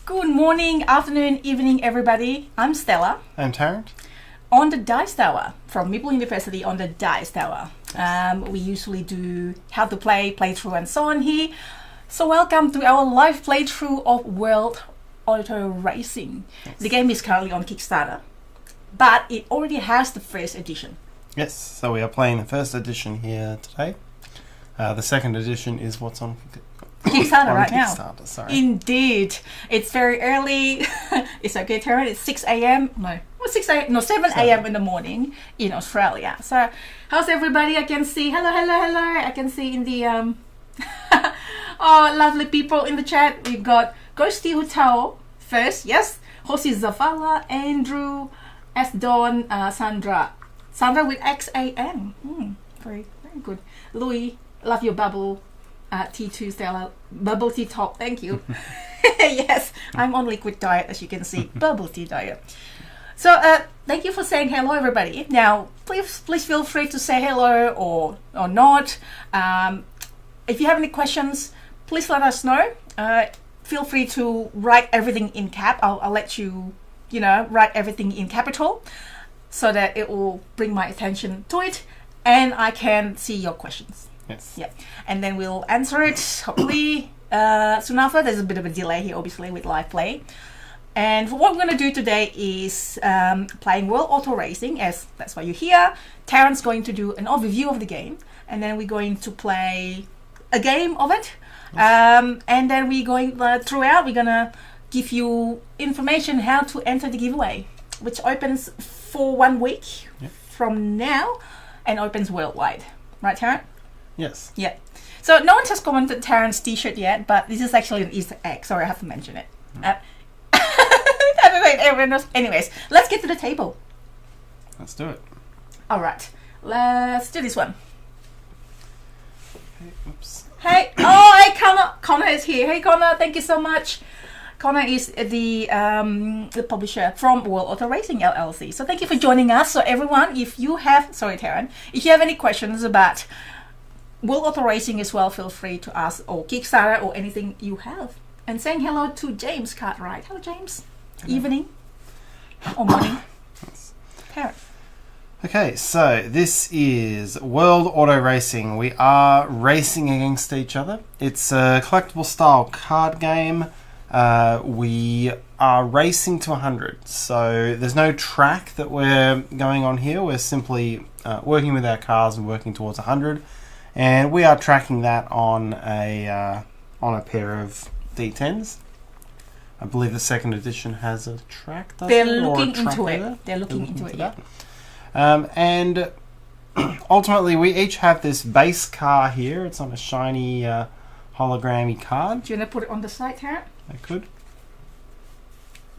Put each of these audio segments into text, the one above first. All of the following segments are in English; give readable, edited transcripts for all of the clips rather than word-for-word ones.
Good morning, afternoon, evening, everybody. I'm Stella. I'm Tarrant. On the Dice Tower, from Meeple University on the Dice Tower. We usually do how to play, playthrough, and so on here. So welcome to our live playthrough of World Auto Racing. Yes. The game is currently on Kickstarter, but it already has the first edition. Yes, so we are playing the first edition here today. The second edition is what's on Kickstarter right now. Sorry. Indeed. It's very early. It's okay, Tarrant. It's 6 a.m. No. Well, 6 a.m. No, 7 a.m. in the morning in Australia. So, how's everybody? I can see. Hello. I can see in the oh, lovely people in the chat. We've got Ghosty Hotel first. Yes. Jose Zavala, Andrew, S. Dawn, Sandra with XAN. Very good. Louis, love your bubble. T2 Stella, bubble tea top, thank you. Yes, I'm on liquid diet, as you can see, bubble tea diet. So thank you for saying hello, everybody. Now please feel free to say hello or not. If you have any questions, please let us know. Feel free to write everything in cap. I'll let you write everything in capital so that it will bring my attention to it and I can see your questions. Yes. Yeah, and then we'll answer it hopefully soon after. There's a bit of a delay here, obviously, with live play. And what we're going to do today is playing World Auto Racing, as that's why you're here. Tarrant's going to do an overview of the game, and then we're going to play a game of it. And then we're going throughout. We're going to give you information how to enter the giveaway, which opens for 1 week from now and opens worldwide. Right, Tarrant? Yes. Yeah. So no one has commented Tarrant's t-shirt yet, but this is actually an Easter egg. Sorry, I have to mention it. Everyone knows. Anyways, let's get to the table. Let's do it. All right. Let's do this one. Hey, oops. Hey. Oh, hey, Connor. Connor is here. Hey, Connor. Thank you so much. Connor is the publisher from World Auto Racing LLC. So thank you for joining us. So everyone, if you have... Sorry, Tarrant. If you have any questions about World Auto Racing as well, feel free to ask, or Kickstarter, or anything you have. And saying hello to James Cartwright. Hello, James. Hello. Evening or morning. Yes. Tarrant. Okay, so this is World Auto Racing. We are racing against each other. It's a collectible style card game. We are racing to 100. So there's no track that we're going on here. We're simply working with our cars and working towards 100. And we are tracking that on a pair of D10s. I believe the second edition has a track. They're looking into it. They're looking into it. Yeah. And ultimately, we each have this base car here. It's on a shiny hologrammy card. Do you want to put it on the side, Tarrant? I could.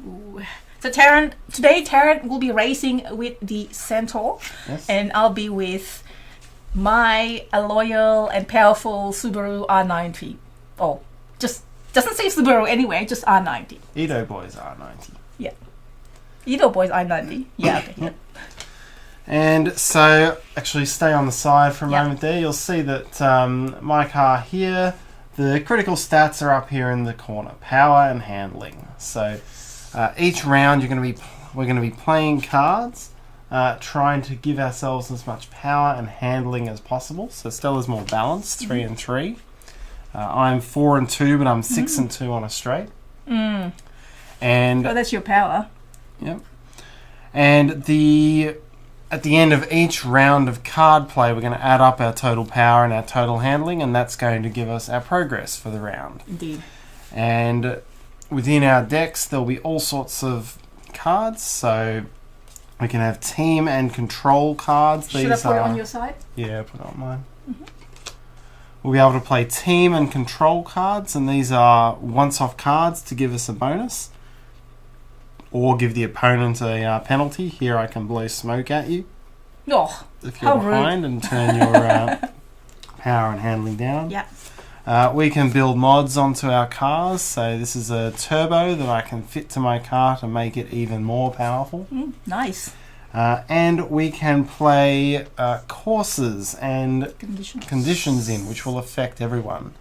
Ooh. So today Tarrant will be racing with the Centaur, and I'll be with my loyal and powerful Subaru R90. Oh, just doesn't say Subaru anyway, just R90. Edo Boys R90. Yeah. Edo Boys R90. Yeah, okay. Yeah. And so, actually stay on the side for a moment there. You'll see that my car here, the critical stats are up here in the corner. Power and handling. So, each round we're going to be playing cards. Trying to give ourselves as much power and handling as possible. So Stella's more balanced, 3 and 3. I'm 4 and 2, but I'm 6 and 2 on a straight. And that's your power. Yep. And at the end of each round of card play, we're going to add up our total power and our total handling, and that's going to give us our progress for the round. Indeed. And within our decks, there'll be all sorts of cards. So we can have team and control cards. Should I put it on your side? Yeah, put it on mine. We'll be able to play team and control cards, and these are once-off cards to give us a bonus or give the opponent a penalty. Here I can blow smoke at you if you're behind and turn your power and handling down. Yeah. We can build mods onto our cars. So this is a turbo that I can fit to my car to make it even more powerful. Nice. And we can play courses and conditions in, which will affect everyone.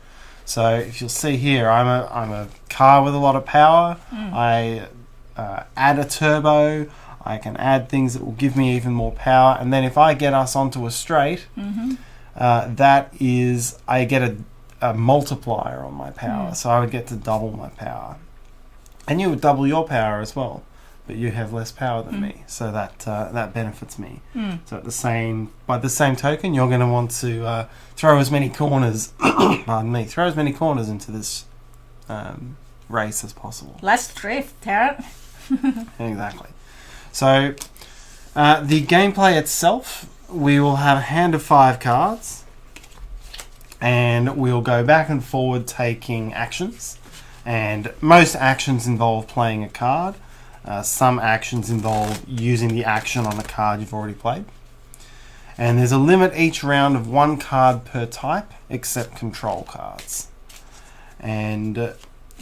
So if you'll see here, I'm a car with a lot of power. I add a turbo. I can add things that will give me even more power. And then if I get us onto a straight, that is, I get a multiplier on my power. So I would get to double my power. And you would double your power as well. But you have less power than me, so that benefits me. So by the same token, you're going to want to throw as many corners, throw as many corners into this race as possible. Let's drift, Tarrant. Exactly. So the gameplay itself, we will have a hand of 5 cards, and we'll go back and forward taking actions. And most actions involve playing a card. Some actions involve using the action on a card you've already played. And there's a limit each round of 1 card per type, except control cards. And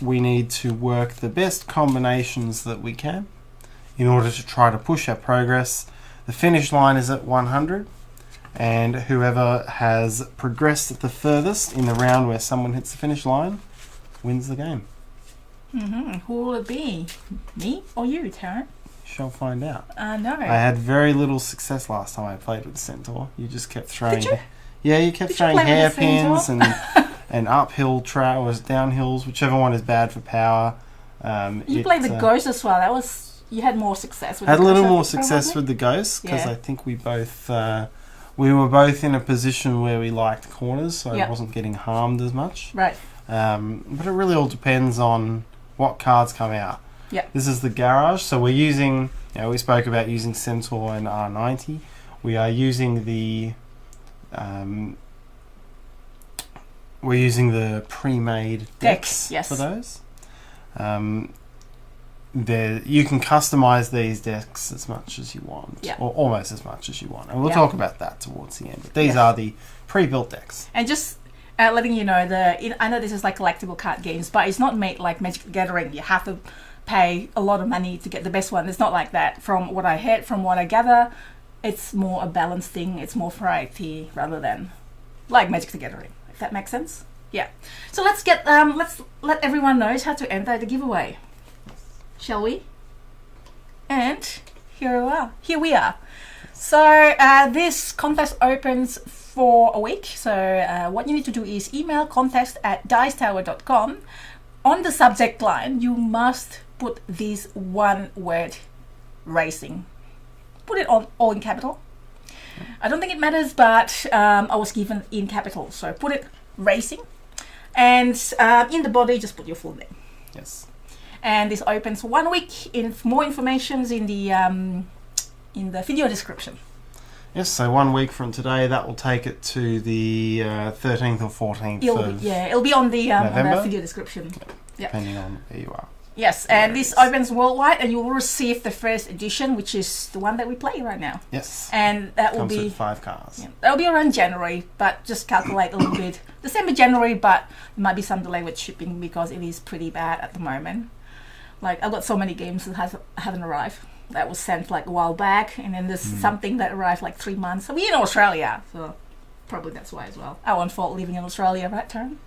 we need to work the best combinations that we can in order to try to push our progress. The finish line is at 100, and whoever has progressed the furthest in the round where someone hits the finish line wins the game. Who will it be? Me or you, Tarrant? Shall find out. No. I had very little success last time I played with the Centaur. You just kept throwing. Did you? Yeah, you kept throwing hairpins and uphill trails, downhills, whichever one is bad for power. You played the ghost as well. You had more success with had the a ghost. little more success with the ghost because I think we were both in a position where we liked corners, so I wasn't getting harmed as much. Right. But it really all depends on what cards come out. Yeah. This is the garage, so we're using, we spoke about using Centaur and R90. We are using the pre-made decks for those. You can customize these decks as much as you want, or almost as much as you want, and we'll talk about that towards the end. But these are the pre-built decks. And just letting you know, I know this is like collectible card games, but it's not made like Magic the Gathering. You have to pay a lot of money to get the best one. It's not like that. From what I heard, from what I gather, it's more a balanced thing. It's more variety rather than like Magic the Gathering. If that makes sense. Yeah. So let's let everyone know how to enter the giveaway, shall we? And here we are. So this contest opens for a week. So what you need to do is email contest@dicetower.com. On the subject line, you must put this one word, racing. Put it all in capital. I don't think it matters, but I was given in capital, so put it racing. And in the body, just put your full name. Yes. And this opens for 1 week. More information is in the video description. Yes, so 1 week from today, that will take it to the 13th or 14th it'll be on the video description. Depending on where you are. Yes, and this opens worldwide, and you will receive the first edition, which is the one that we play right now. Yes. And that will be with 5 cars. Yeah, that'll be around January, but just calculate a little bit. December, January, but there might be some delay with shipping because it is pretty bad at the moment. Like, I've got so many games that haven't arrived. That was sent like a while back, and then there's something that arrived like 3 months. So we're in Australia, so probably that's why as well. Our own fault living in Australia, right, Tarrant?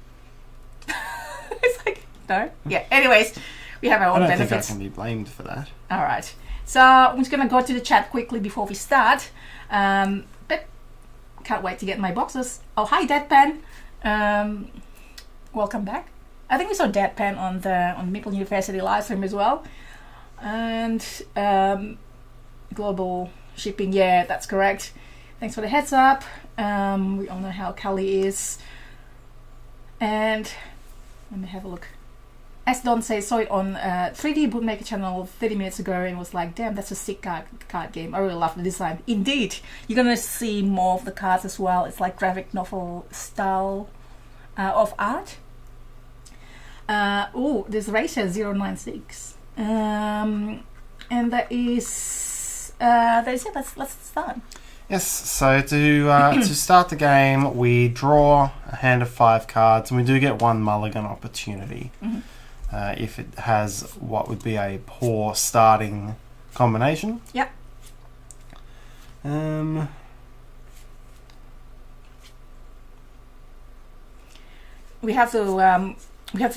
It's like, no? Yeah, anyways, we have our own benefits. I don't think I can be blamed for that. All right. So I'm just going to go to the chat quickly before we start. But can't wait to get my boxes. Oh, hi, Deadpan. Welcome back. I think we saw Deadpan on Meeple University live stream as well. And global shipping, yeah, that's correct. Thanks for the heads up. We all know how Kali is. And let me have a look. As Don says, saw it on 3D Bootmaker channel 30 minutes ago and was like, damn, that's a sick card game. I really love the design. Indeed, you're gonna see more of the cards as well. It's like graphic novel style of art. There's Racer 096. And that is it. Let's start. Yes, so to start the game, we draw a hand of 5 cards, and we do get 1 mulligan opportunity if it has what would be a poor starting combination. Yep. we have to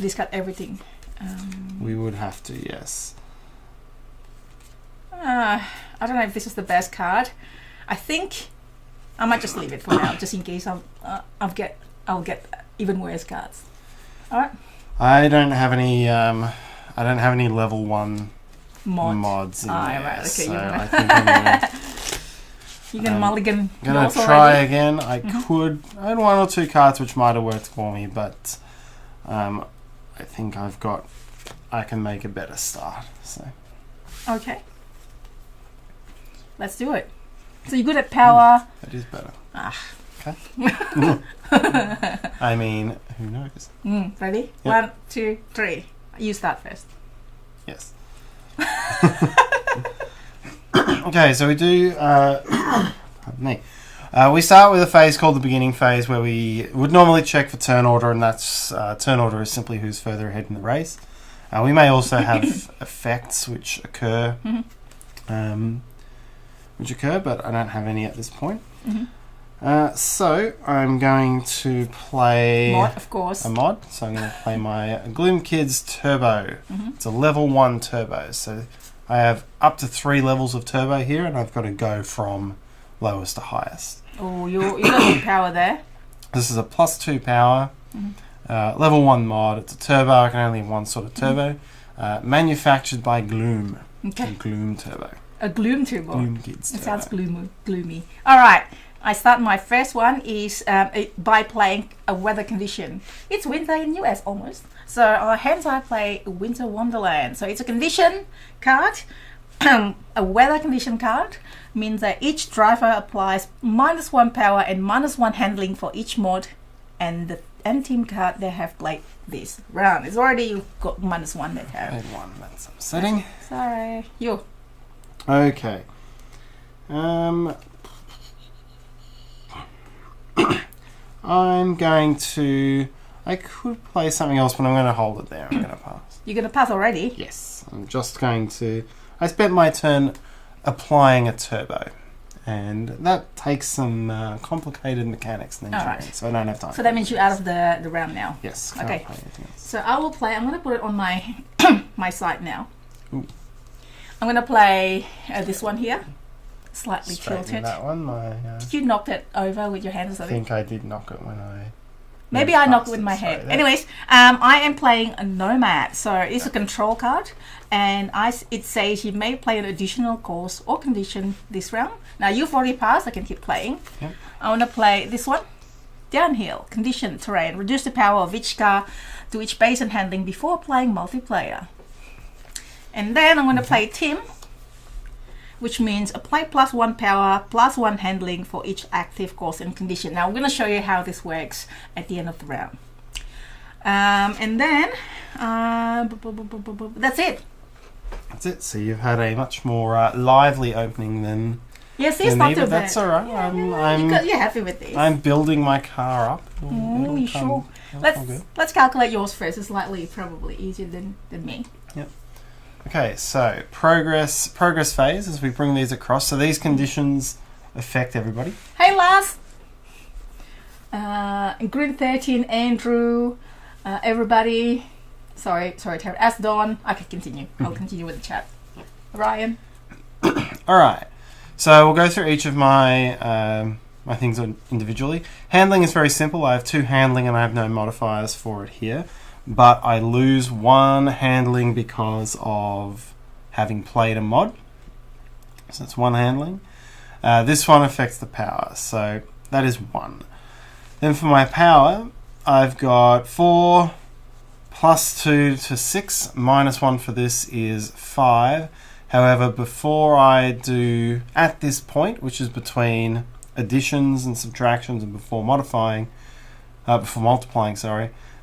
discard everything. We would have to, yes. I don't know if this is the best card. I think I might just leave it for now, just in case I'll get even worse cards. All right. I don't have any. I don't have any level 1 mods in there. Right. Okay. So I think I'm you're gonna mulligan. gonna try again. I could. I had 1 or 2 cards which might have worked for me, but I think I can make a better start. So. Okay. Let's do it. So you're good at power. That is better. Okay. I mean, who knows? Ready? Yep. 1, 2, 3. You start first. Yes. Okay, so we do. Pardon me. We start with a phase called the beginning phase, where we would normally check for turn order, and that's turn order is simply who's further ahead in the race. We may also have effects which occur, but I don't have any at this point. So I'm going to play mod, of course. a mod. So I'm going to play my Gloom Kids Turbo. It's a level 1 turbo. So I have up to 3 levels of turbo here, and I've got to go from lowest to highest. Oh, you got good power there. This is a +2 power. Level 1 mod. It's a turbo. I can only have 1 sort of turbo. Manufactured by Gloom. Okay. A Gloom Turbo. A Gloom Turbo. Gloom Kids Turbo. It sounds gloomy. All right. I start my first one is by playing a weather condition. It's winter in US almost. So hence I play Winter Wonderland. So it's a condition card. A weather condition card means that each driver applies -1 power and -1 handling for each mod, and the end team card they have played this round. It's already got -1 that have. Played 1. That's upsetting. Sorry. You. Okay. I'm going to. I could play something else, but I'm going to hold it there. I'm going to pass. You're going to pass already? Yes. I'm just going to. I spent my turn applying a turbo, and that takes some complicated mechanics and engineering, so I don't have time. So that means you're out of the round now? Yes. Okay. Play anything else. So I will play. I'm going to put it on my my side now. Ooh. I'm going to play this one here. Slightly Straighten tilted. that one. Did you knock it over with your hand or I something? think I did knock it when I. Maybe I knocked it with my head. Anyways, I am playing a Nomad. So it's a control card. And it says you may play an additional course or condition this round. Now you've already passed. I can keep playing. Yep. I want to play this one. Downhill, condition, terrain. Reduce the power of each car to each base and handling before playing multiplayer. And then I'm going to play Tim, which means apply +1 power, +1 handling for each active course and condition. Now I'm going to show you how this works at the end of the round. And then, that's it. That's it. So you've had a much more lively opening than. Yes, it's not too bad. That's all right. Yeah, you're happy with this. I'm building my car up. You sure? Let's calculate yours first. It's slightly probably easier than me. Yep. Okay, so progress phase as we bring these across. So these conditions affect everybody. Hey, Lars. Green 13, Andrew, everybody. Sorry, Terry. Ask Dawn. I can continue. I'll continue with the chat. Ryan. All right. So we'll go through each of my my things individually. Handling is very simple. I have 2 handling and I have no modifiers for it here. But I lose 1 handling because of having played a mod. So that's 1 handling. This one affects the power. So that is 1. Then for my power, I've got 4 +2 to 6. -1 for this is 5. However, before I do, at this point, which is between additions and subtractions and before multiplying,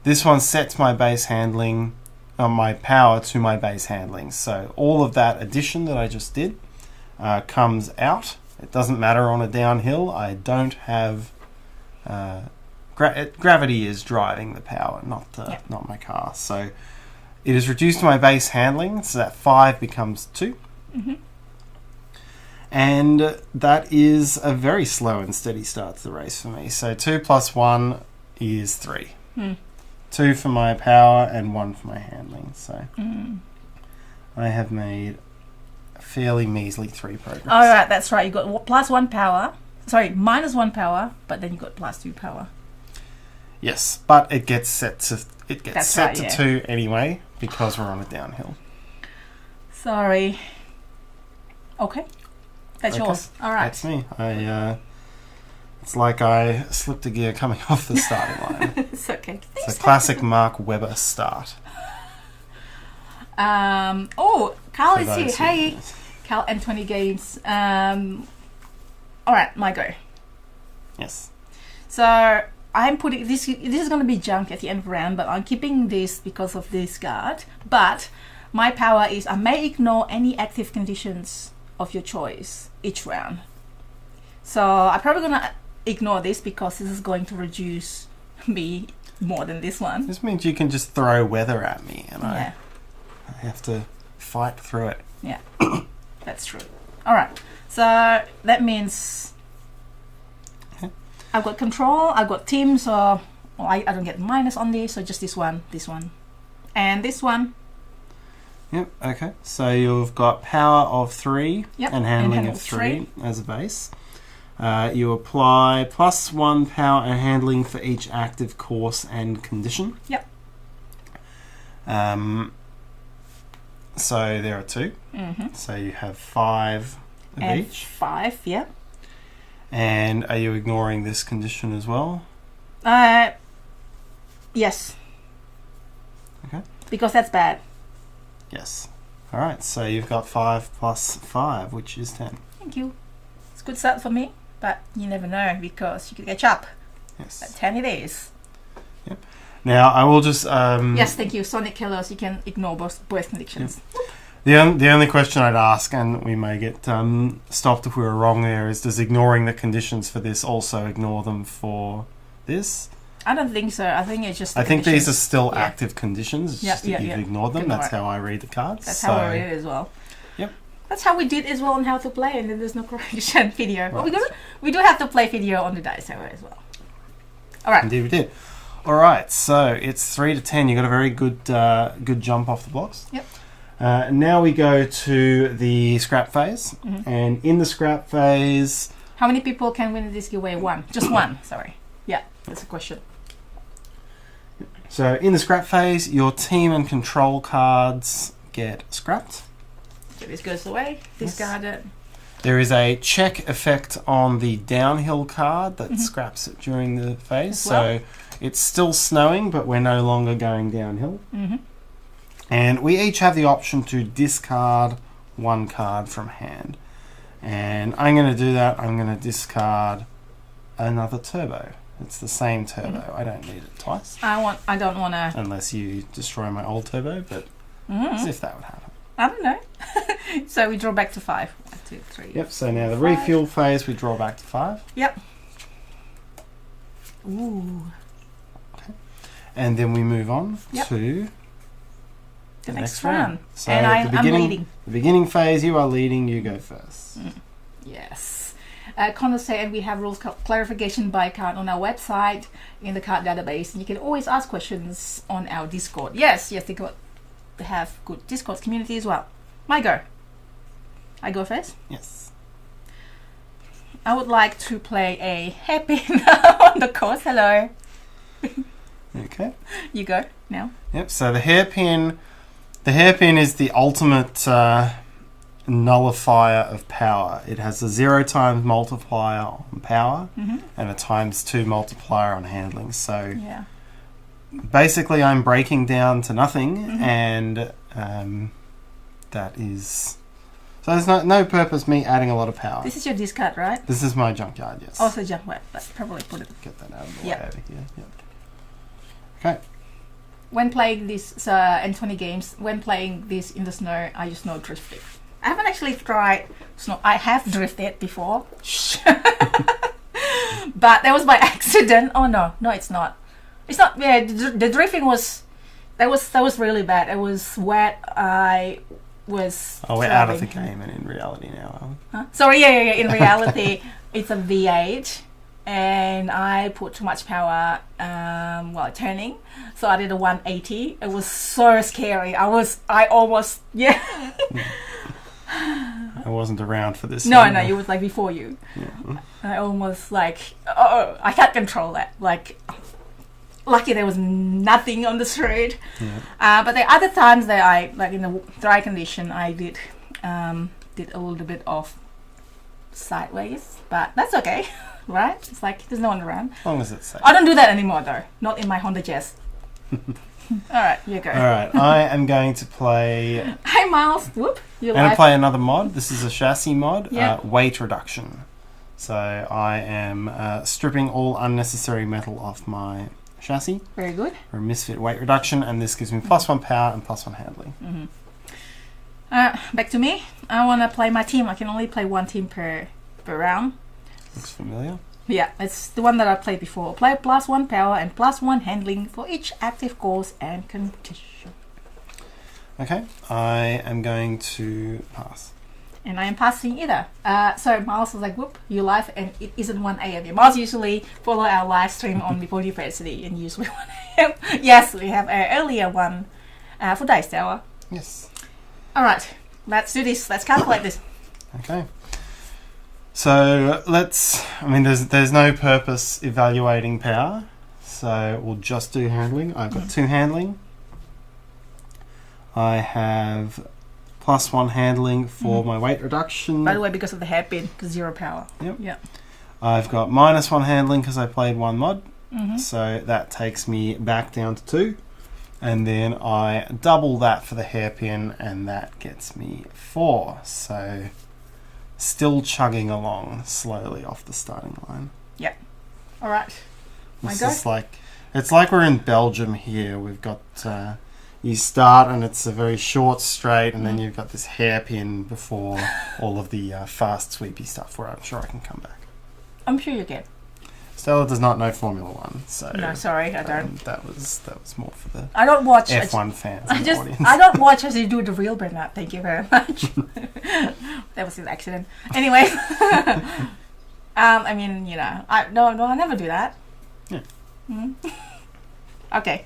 this one sets my base handling, my power to my base handling. So all of that addition that I just did comes out. It doesn't matter on a downhill. I don't have... gravity is driving the power, not my car. So it is reduced to my base handling, so that 5 becomes 2. Mm-hmm. And that is a very slow and steady start to the race for me. So 2 + 1 is 3. 2 for my power, and 1 for my handling. So I have made a fairly measly 3 progress. All right, that's right. You got plus 1 power. Sorry, minus 1 power, but then you got plus 2 power. Yes, but it gets set to That's right, to yeah. 2 anyway because we're on a downhill. Sorry. Okay. That's Okay. yours. All right. That's me. It's like I slipped a gear coming off the starting line. It's okay. It's a classic Mark Webber start. Oh, Carl For is here. those who- Hey, Carl and 20 games. All right, my go. Yes. So I'm putting this. This is going to be junk at the end of the round, but I'm keeping this because of this card. But my power is I may ignore any active conditions of your choice each round. So I'm probably going to ignore this because this is going to reduce me more than this one. This means you can just throw weather at me and Yeah, I have to fight through it. yeah, that's true. All right, so that means I've got control. I've got team, so I don't get minus on this. So just this one, and this one. Yep, okay. So you've got power of 3 Yep, and handling handle of 3 as a base. You apply plus 1 power and handling for each active course and condition. Yep. So there are 2. Mm-hmm. So you have 5 of And each. 5, yeah. And are you ignoring this condition as well? Yes. Okay. Because that's bad. Yes. All right. So you've got 5 plus 5, which is 10. Thank you. It's a good start for me, but you never know because you could catch up. At Yes. 10 it is. Now I will just. Yes, thank you. Sonic Killers, you can ignore both conditions. The only question I'd ask, and we may get stopped if we were wrong there, is does ignoring the conditions for this also ignore them for this? I don't think so. I think it's just the I think these are conditions. still Yeah. active conditions. It's Yeah, just that yeah, you've yeah. ignored them. Ignore That's it. how I read the cards. That's so, how I read it as well. Yep. That's how we did as well on how to play, and then there's no correction video. But Right. we do have to play video on the dice tower as well. All right. Indeed, we did. All right, so it's 3 to 10. You got a very good good jump off the blocks. Yep. Now we go to the scrap phase, and in the scrap phase, How many people can win this giveaway? 1. Just 1. Sorry. Yeah, that's a question. so in the scrap phase, your team and control cards get scrapped. So this goes away. Discarded. There is a check effect on the downhill card that scraps it during the phase. As well. So it's still snowing, but we're no longer going downhill. Mm-hmm. And we each have the option to discard 1 card from hand. And I'm going to do that. I'm going to discard another turbo. It's the same turbo. I don't need it twice. I don't want to. Unless you destroy my old turbo, but as if that would happen. I don't know. So we draw back to 5. 1, 2, 3. Yep, so now the 5. refuel phase, we draw back to 5. Yep. Ooh. And then we move on Yep. to The next round. So And at I'm leading. The beginning phase, you are leading, you go first. Yes. Connor said we have rules clarification by card on our website in the card database, and you can always ask questions on our Discord. Yes, they have good Discord community as well. My go. I go first. Yes. I would like to play a hairpin on the course. Hello. Okay. You go now. Yep, so the hairpin is the ultimate nullifier of power. It has a 0 times multiplier on power and a -- 2 multiplier on handling. So Yeah. basically I'm breaking down to nothing, and that is... So there's no purpose me adding a lot of power. This is your discard, right? This is my junkyard, yes. Also jump wet, but probably put it. Get that out of the Yep. way over here. Yep. Okay. When playing this and 20 games, when playing this in the snow, I use snow drifting. I haven't actually tried snow. I have drifted before, but that was by accident. Oh no, it's not. It's not. Yeah, the drifting was that was really bad. It was wet. I was. Oh, we're out of the driving. game and in reality now, are we? Huh? Sorry, yeah. In reality, it's a V8, and I put too much power while turning, so I did a 180. It was so scary. I almost I wasn't around for this. No, it was like before you. Yeah. I almost like, I can't control that. Like, lucky there was nothing on the street. Yeah. But the other times that I, like in the dry condition, I did a little bit of sideways, but that's okay, right? It's like there's no one around. As long as it's safe. I don't do that anymore though. Not in my Honda Jazz. All right, you go. All right, I am going to play. Hi, Miles. Whoop. I'm going to play another mod. This is a chassis mod, Yeah. weight reduction. So I am stripping all unnecessary metal off my chassis Very good. for a misfit weight reduction, and this gives me +1 power and +1 handling. Back to me. I want to play my team. I can only play one team per round. Looks familiar. Yeah, it's the one that I played before. Play +1 power and +1 handling for each active course and condition. Okay, I am going to pass. And I am passing either. So Miles was like, whoop, you live, and it isn't 1 a.m. Miles usually follow our live stream on Meeple University and usually 1 a.m. Yes, we have an earlier one for Dice Tower. Yes. Alright, let's do this. Let's calculate this. Okay. So there's no purpose evaluating power, so we'll just do handling. I've got 2 handling. I have +1 handling for my weight reduction. By the way, because of the hairpin, because 0 power. Yep. Yeah. I've got -1 handling because I played 1 mod, so that takes me back down to 2. And then I double that for the hairpin, and that gets me 4. So still chugging along slowly off the starting line. Yeah. All right. This is it's like we're in Belgium here. We've got you start and it's a very short straight, and then you've got this hairpin before all of the fast sweepy stuff. Where I'm sure I can come back. I'm sure you can. Stella does not know Formula One, so No, sorry, I don't. That was more for the I don't watch F1 fans in the audience. I don't watch as you do the real burnout. Thank you very much. That was an accident. Anyway, I mean, I never do that. Yeah. Okay,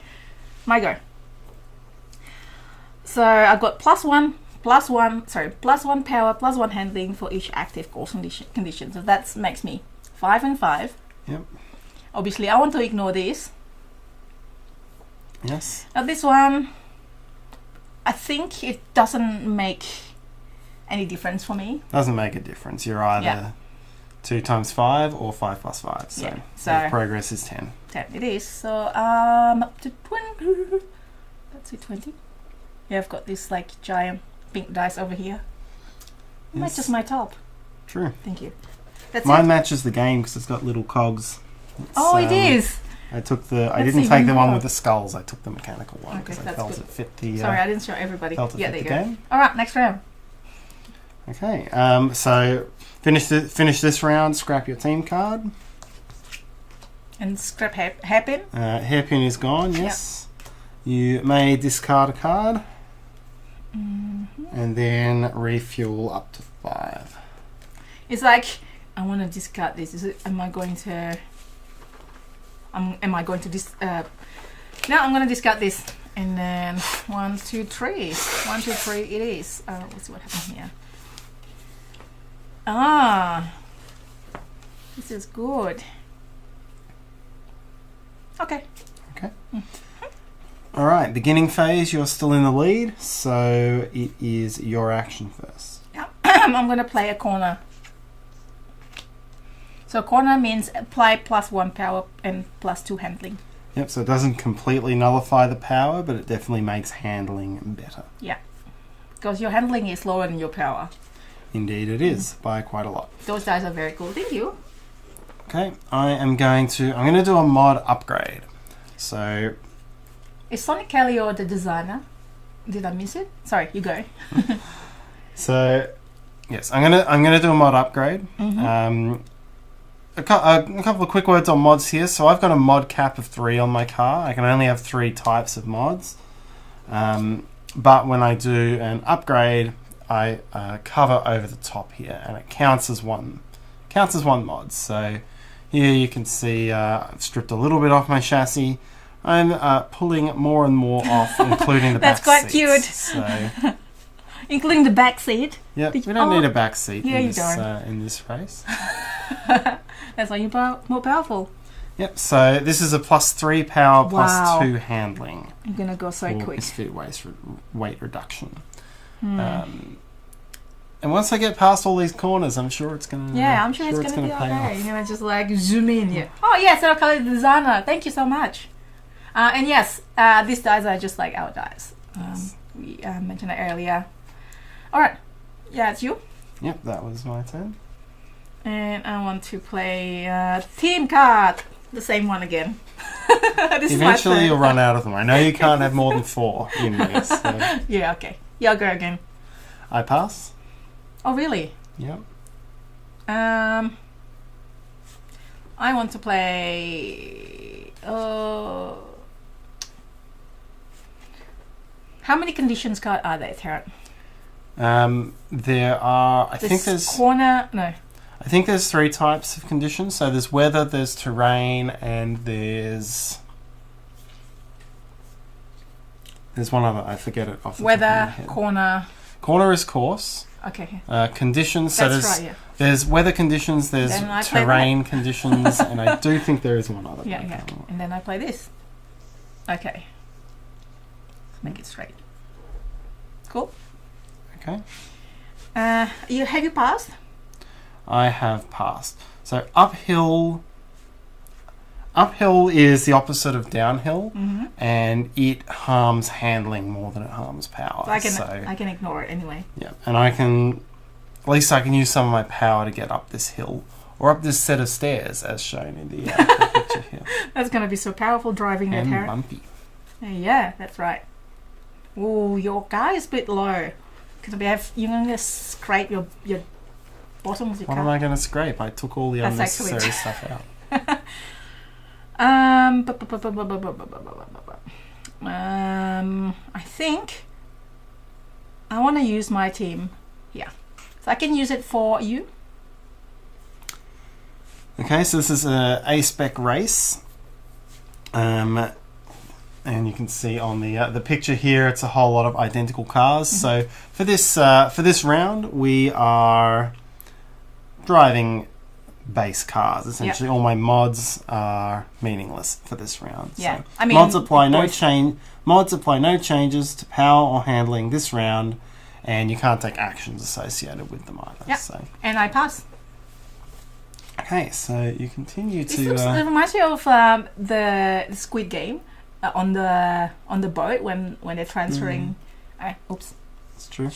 my go. So I've got +1 power, +1 handling for each active course condition. So that makes me 5 and 5. Yep. Obviously, I want to ignore this. Yes. Now this one, I think it doesn't make any difference for me. Doesn't make a difference. You're either 2 times 5 or 5 plus 5. So, so progress is 10. 10 it is. So up to 20. That's it, 20. Yeah, I've got this like giant pink dice over here. It matches my top. True. Thank you. That's Mine it. matches the game because it's got little cogs. It is. I didn't take the one with the skulls. I took the mechanical one because I felt it fit the. Sorry, I didn't show everybody. Felt it Yeah, fit there you the go. game. All right, next round. Okay. So finish this round. Scrap your team card. And scrap hairpin. Hairpin is gone. Yes. You may discard a card. And then refuel up to 5. It's like I want to discard this. Am I going to no, I'm going to discard this. And then 1, 2, 3. 1, 2, 3 it is. Let's see what happened here. This is good. Okay. All right, beginning phase, you're still in the lead, so it is your action first. Yeah. I'm going to play a corner. So corner means apply +1 power and +2 handling. Yep, so it doesn't completely nullify the power, but it definitely makes handling better. Yeah. Because your handling is lower than your power. Indeed it is, by quite a lot. Those dice are very cool. Thank you. Okay, I'm going to do a mod upgrade. So Is Sonic Calio the designer? Did I miss it? Sorry, you go. So yes, I'm gonna do a mod upgrade. A couple of quick words on mods here. So I've got a mod cap of 3 on my car. I can only have 3 types of mods. But when I do an upgrade, I cover over the top here, and it counts as one mod. So Here you can see I've stripped a little bit off my chassis. I'm pulling more and more off, including the That's back quite seats. cute. So, Including the back seat. yep, we don't need a back seat Yeah, in, you don't. In this race. That's why you're more powerful. Yep, so this is a +3 power, Wow. +2 handling. I'm gonna go so for quick. misfit weight reduction. And once I get past all these corners, I'm sure it's gonna. Yeah, I'm sure it's gonna be pay okay. off. You're gonna just like zoom in. Yeah. Oh yes, Stella Jahja designer. Thank you so much. And yes, these dies are just like our dies. Yes. We mentioned it earlier. All right. Yeah, it's you. Yep, that was my turn. And I want to play team card. The same one again. This is my Eventually, turn. you'll run out of them. I know you can't have more than 4 in this. So. Yeah. Okay. Yeah, I'll go again. I pass. Oh really? Yep. I want to play. How many conditions card are there, Tarrant? There are. I think there's. corner. No. I think there's 3 types of conditions. So there's weather, there's terrain, and there's one other. I forget it off the top of my Weather, head. corner. Corner is course. Okay. Conditions. So That's there's right. Yeah. there's weather conditions. There's Then I play terrain conditions, and I do think there is one other. Yeah. Yeah. And then I play this. Okay. Let's make it straight. Cool. Okay. Have you passed? I have passed. So uphill is the opposite of downhill, and it harms handling more than it harms power. So I can ignore it anyway. Yeah, and at least I can use some of my power to get up this hill or up this set of stairs, as shown in the picture here. That's gonna be so powerful driving that And Tarrant. bumpy. Yeah, that's right. Oh, your guy is a bit low. You're gonna scrape your bottom of your What car. am I going to scrape? I took all the That's unnecessary actually- stuff out. I think I want to use my team here, so I can use it for you. Okay, so this is a A-spec race. And you can see on the picture here, it's a whole lot of identical cars. So for this round, we are driving base cars. Essentially, all my mods are meaningless for this round. Yeah, so I mean, mods apply of no course. Mods apply no changes to power or handling this round, and you can't take actions associated with them either. Yeah. So And I pass. okay, so you continue This to. it reminds me of the Squid Game on the boat when they're transferring. Oops, It's true.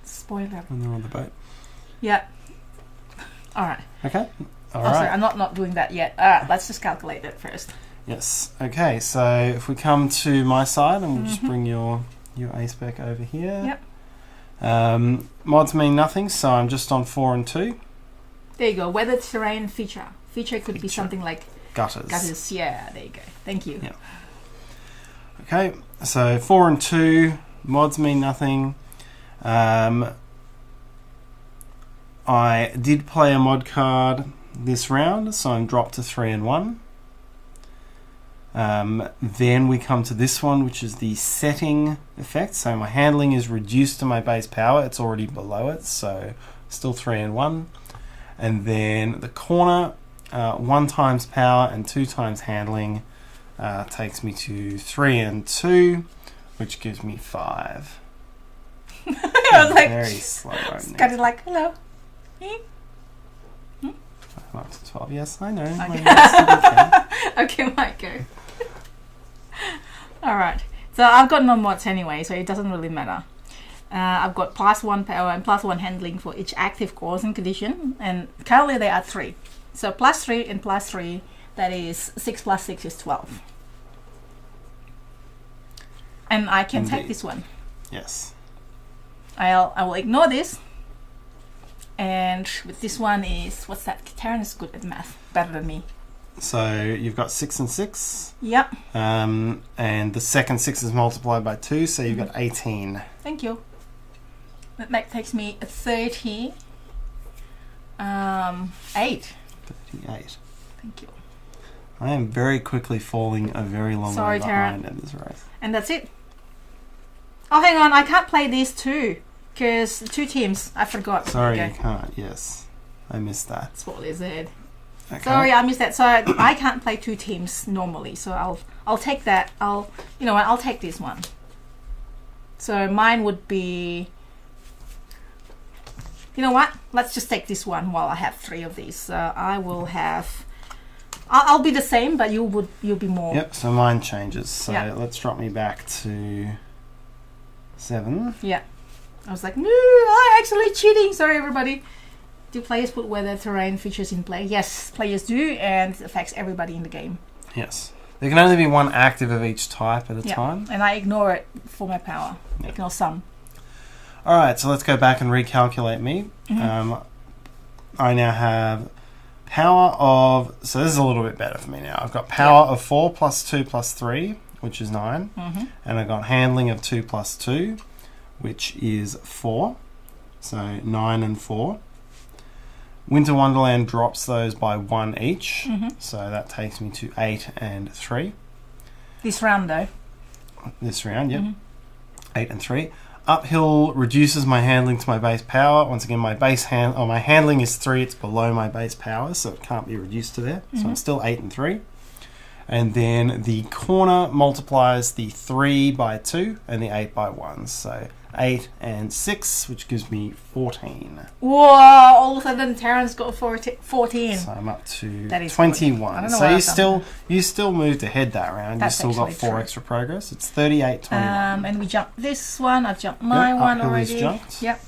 spoiler. When they're on the boat. Yeah. All right. Okay. All Sorry, right. I'm not doing that yet. All right, let's just calculate it first. Yes. Okay. So if we come to my side, and we'll just bring your A-spec over here. Yep. Mods mean nothing, so I'm just on 4 and 2. There you go. Weather, terrain, feature. Feature could be something like Gutters. gutters. Yeah, there you go. Thank you. Yeah. Okay. So 4 and 2. Mods mean nothing. I did play a mod card this round, so I'm dropped to 3 and 1. Then we come to this one, which is the setting effect. So my handling is reduced to my base power. It's already below it, so still 3 and 1. And then the corner, 1 times power and 2 times handling takes me to 3 and 2, which gives me 5. I was like, Very slow it's opening. kind of like, hello. I'm up to 12. Yes, I know. Okay. My notes didn't count. Okay, might go. All right. So I've got no mods anyway, so it doesn't really matter. I've got +1 power and +1 handling for each active course and condition, and currently there are 3. So +3 and +3, that is 6 + 6 is 12. And I can take Indeed. this one. Yes. I will ignore this. And with this one is, what's that? Tarrant is good at math, better than me. So you've got 6 and 6. Yep. And the second 6 is multiplied by 2, so you've got 18. Thank you. That takes me 30. 8. 38. Thank you. I am very quickly falling a very long way behind in this race. And that's it. Oh, hang on. I can't play these two. Because 2 teams. I forgot. Sorry, you can't. Yes. I missed that. That's what it said. Okay. Sorry, I missed that. So I can't play 2 teams normally. So I'll take that. You know what? I'll take this one. So mine would be... You know what? Let's just take this one while I have 3 of these. So I will have... I'll be the same, but you'll be more. Yep, so mine changes. So yeah. Let's drop me back to 7. Yeah. I was like, no, I'm actually cheating. Sorry, everybody. Do players put weather terrain features in play? Yes, players do, and it affects everybody in the game. Yes. There can only be 1 active of each type at a time. And I ignore it for my power. Yep. Ignore some. Alright, so let's go back and recalculate me. I now have power of... So this is a little bit better for me now. I've got power of 4 plus 2 plus 3, which is 9. And I've got handling of 2 plus 2, which is 4. So 9 and 4. Winter Wonderland drops those by 1 each. So that takes me to 8 and 3. This round, though. This round, yep. 8 and 3. Uphill reduces my handling to my base power. Once again, my handling is 3. It's below my base power, so it can't be reduced to there. So I'm still 8 and 3. And then the corner multiplies the 3 by 2 and the 8 by 1. So 8 and 6, which gives me 14. Whoa! All of a sudden, Tarrant's got 14. So I'm up to that is 21. So you still moved ahead that round. You still got 4 extra progress. It's 38, 21. And we jumped this one. I've jumped my one already. Jumped. Yep.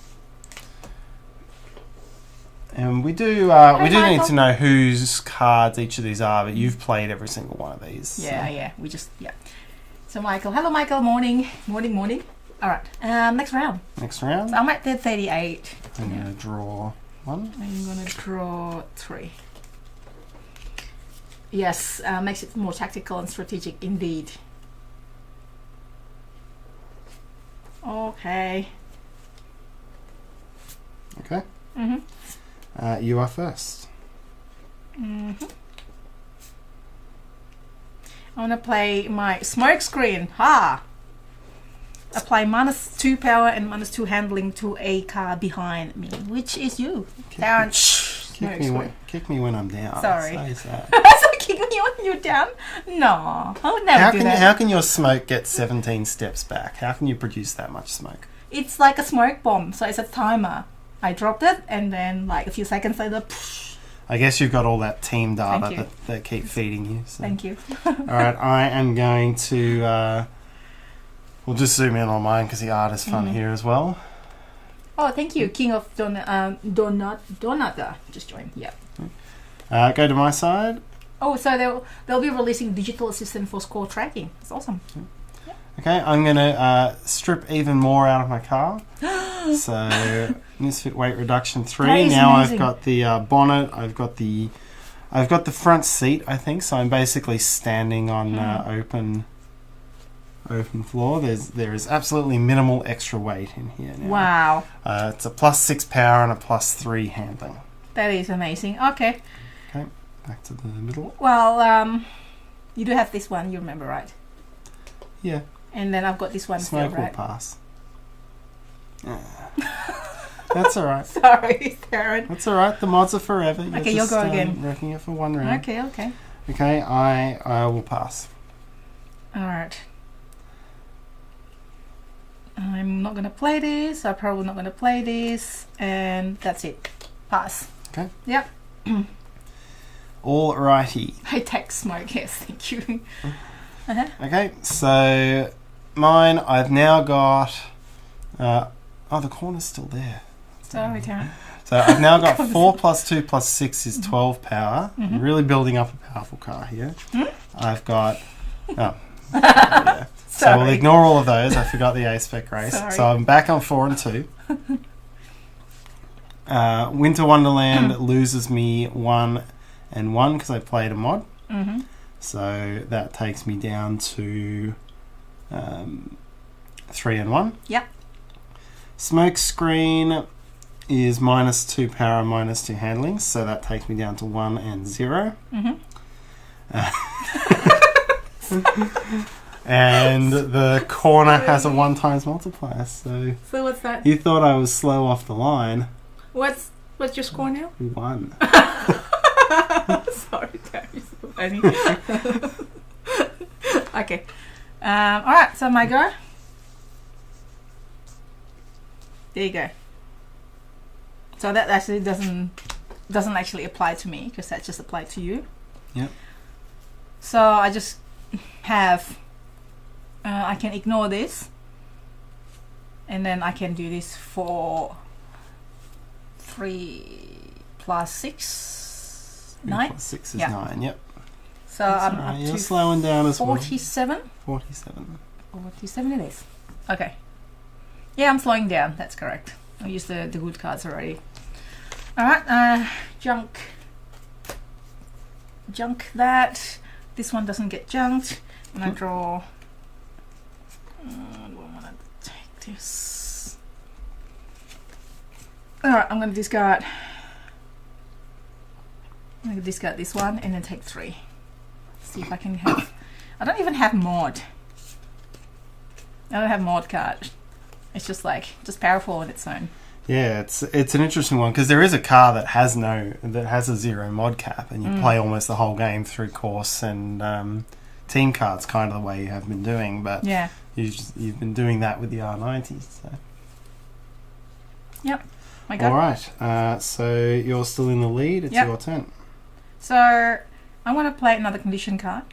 And we do need to know whose cards each of these are, but you've played every single one of these. Yeah. So Michael, hello Michael, morning. All right, next round. Next round. So I'm at the 38. I'm going to draw 1. I'm going to draw 3. Yes, makes it more tactical and strategic indeed. Okay. Okay. You are first. I'm going to play my smoke screen. Ha! Apply -2 power and -2 handling to a car behind me, which is you. Tarrant. Kick me when I'm down. Sorry. So kick me when you're down? No, I would never do that. How can your smoke get 17 steps back? How can you produce that much smoke? It's like a smoke bomb, so it's a timer. I dropped it, and then like a few seconds later, psh. I guess you've got all that team data that keep feeding you. So. Thank you. Alright, I am going to... we'll just zoom in on mine because the art is fun here as well. Oh, thank you. King of Donata just joined. Yeah. Go to my side. Oh, so they'll be releasing digital assistant for score tracking. It's awesome. Okay, I'm gonna strip even more out of my car. So misfit weight reduction 3. Now amazing. I've got the bonnet. I've got the front seat. I think so. I'm basically standing on open floor. There is absolutely minimal extra weight in here now. Wow. It's a +6 power and a +3 handling. That is amazing. Okay. Okay, back to the middle. Well, you do have this one, you remember, right? Yeah. And then I've got this one Smoke still, right? will pass. That's alright. Sorry, Tarrant. That's alright. The mods are forever. Okay, you'll go again. Wrecking it for one round. Okay. Okay, I will pass. Alright. I'm not going to play this. I'm probably not going to play this. And that's it. Pass. Okay. Yep. Alrighty. I take smoke. Yes, thank you. Okay, so mine, I've now got... the corner's still there. Sorry, Tarrant. So I've now got 4 + 2 + 6 is 12 power. I'm really building up a powerful car here. I've got... yeah. So we'll ignore all of those. I forgot the A-Spec race. Sorry. So I'm back on 4 and 2. Winter Wonderland loses me 1 and 1 because I played a mod. So that takes me down to 3 and 1. Yep. Smoke Screen is -2 power, -2 handling. So that takes me down to 1 and 0. And the corner has a 1 times multiplier. So what's that? you thought I was slow off the line. What's your score now? 1. Sorry, that is so funny. Okay. Alright, so my go. There you go. So that actually doesn't actually apply to me because that just applied to you. Yep. So I just have I can ignore this, and then I can do this for 3 plus 6, 9. 6 is Yeah. 9. Yep. So That's I'm alright. up You're to slowing down as 47. well. 47. 47 it is. Okay. Yeah, I'm slowing down. That's correct. I used the good cards already. Alright, junk that. This one doesn't get junked. I'm gonna draw. Do I want to take this? Alright, I'm gonna discard. I'm gonna discard this one and then take 3. See if I can have. I don't even have mod. I don't have mod card. It's just powerful on its own. Yeah, it's an interesting one because there is a car that has a 0 mod cap, and you play almost the whole game through course and team cards, kind of the way you have been doing. But yeah, you've been doing that with the R90s. So. Yep. My God. All right. So you're still in the lead. It's your turn. So I want to play another condition card,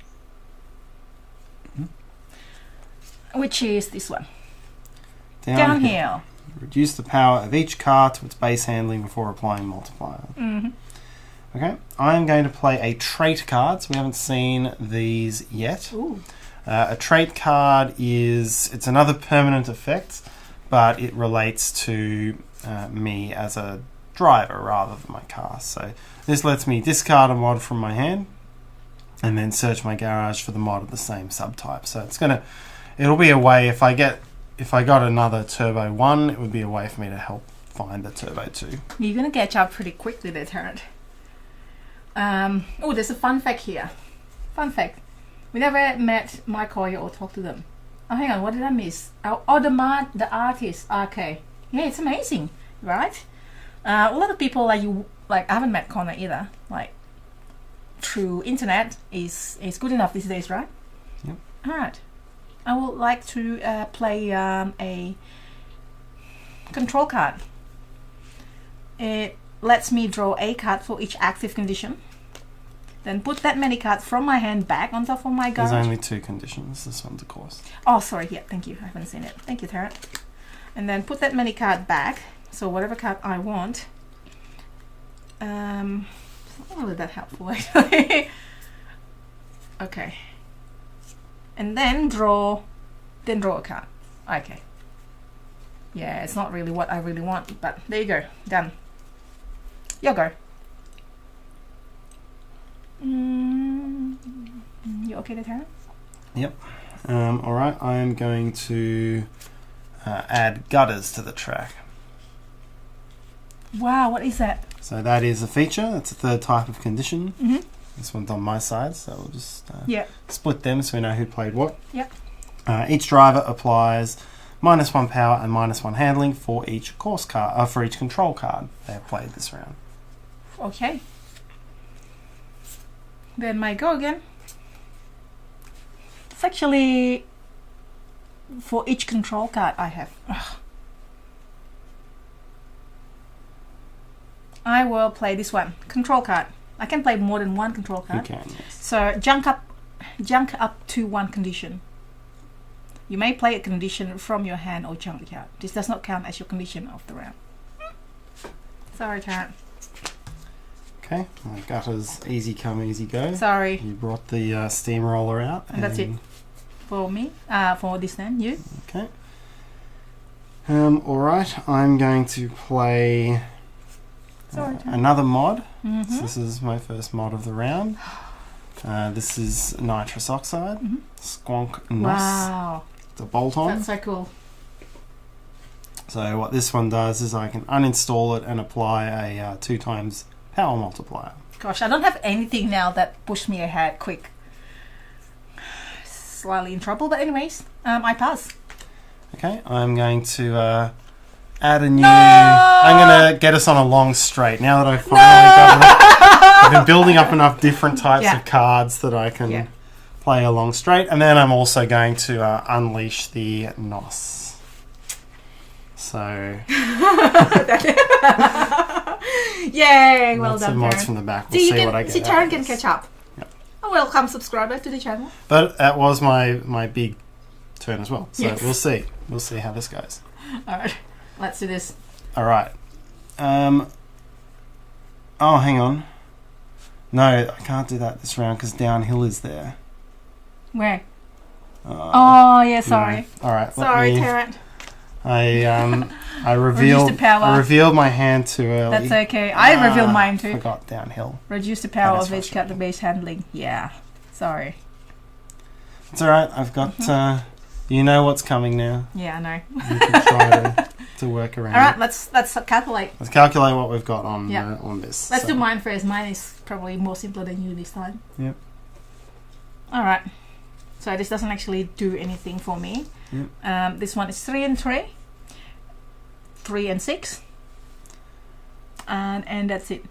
which is this one. Downhill. Reduce the power of each card to its base handling before applying multiplier. Okay, I'm going to play a trait card. So we haven't seen these yet. Ooh. A trait card it's another permanent effect, but it relates to me as a driver rather than my car. So this lets me discard a mod from my hand and then search my garage for the mod of the same subtype. So it'll be a way if I got another Turbo 1, it would be a way for me to help find the Turbo 2. You're going to catch up pretty quickly there, Tarrant. Oh, there's a fun fact here. Fun fact. We never met Mike Hoyer or talked to them. Oh, hang on. What did I miss? Oh, the artist. Okay. Yeah, it's amazing, right? A lot of people I haven't met Connor either. Through internet is good enough these days, right? Yep. All right. I would like to play a control card. It lets me draw a card for each active condition. Then put that many cards from my hand back on top of my garage. There's only 2 conditions. This one's a course. Oh, sorry. Yeah, thank you. I haven't seen it. Thank you, Tarrant. And then put that many cards back. So whatever card I want. It's not really that helpful, actually. Okay. And then draw a card. Okay. Yeah, it's not really what I really want, but there you go. Done. Your go. You okay there, Tara? Yep. Alright, I am going to add gutters to the track. Wow, what is that? So that is a feature. That's a third type of condition. Mm-hmm. This one's on my side, so we'll just split them so we know who played what. Yep. Each driver applies -1 power and -1 handling for each course card, for each control card they have played this round. Okay. Then my go again. It's actually for each control card I have. Ugh. I will play this one. Control card. I can play more than one control card. You can, yes. So junk up to 1 condition. You may play a condition from your hand or junk card. This does not count as your condition of the round. Sorry, Tarrant. Okay, my gutters, easy come, easy go. Sorry. You brought the steamroller out. And that's it. For me, for this then, you. Okay. Alright, I'm going to play another mod. Mm-hmm. So this is my first mod of the round. This is nitrous oxide. Mm-hmm. Squonk Nos. Wow. It's a bolt-on. That's so cool. So what this one does is I can uninstall it and apply a 2 times power multiplier. Gosh, I don't have anything now that pushed me ahead quick. Slightly in trouble, but anyways, I pass. Okay, I'm going to add a new... I'm going to get us on a long straight. Now that I've finally got enough, I've been building up enough different types of cards that I can play a long straight. And then I'm also going to unleash the NOS. So... Yay! Well lots done, of mods Tarrant. from the back. We'll see what I get. See, Tarrant can catch up. Yep. A welcome subscriber to the channel. But that was my big turn as well. So Yes. we'll see. We'll see how this goes. Alright, let's do this. Alright. Oh, hang on. No, I can't do that this round because downhill is there. Where? Oh, yeah, sorry. No. Alright. Sorry, Tarrant. I revealed the power. I revealed my hand too early. That's okay. I revealed mine too. Forgot downhill. Reduce the power That is of each cat, the base handling. Yeah. Sorry. It's alright. I've got you know what's coming now. Yeah, I know. You can try to work around. Alright, it. let's calculate. Let's calculate what we've got on this. Let's do mine first. Mine is probably more simpler than you this time. Yep. Alright. So this doesn't actually do anything for me. Yep. This one is 3 and 3. 3 and 6. And that's it.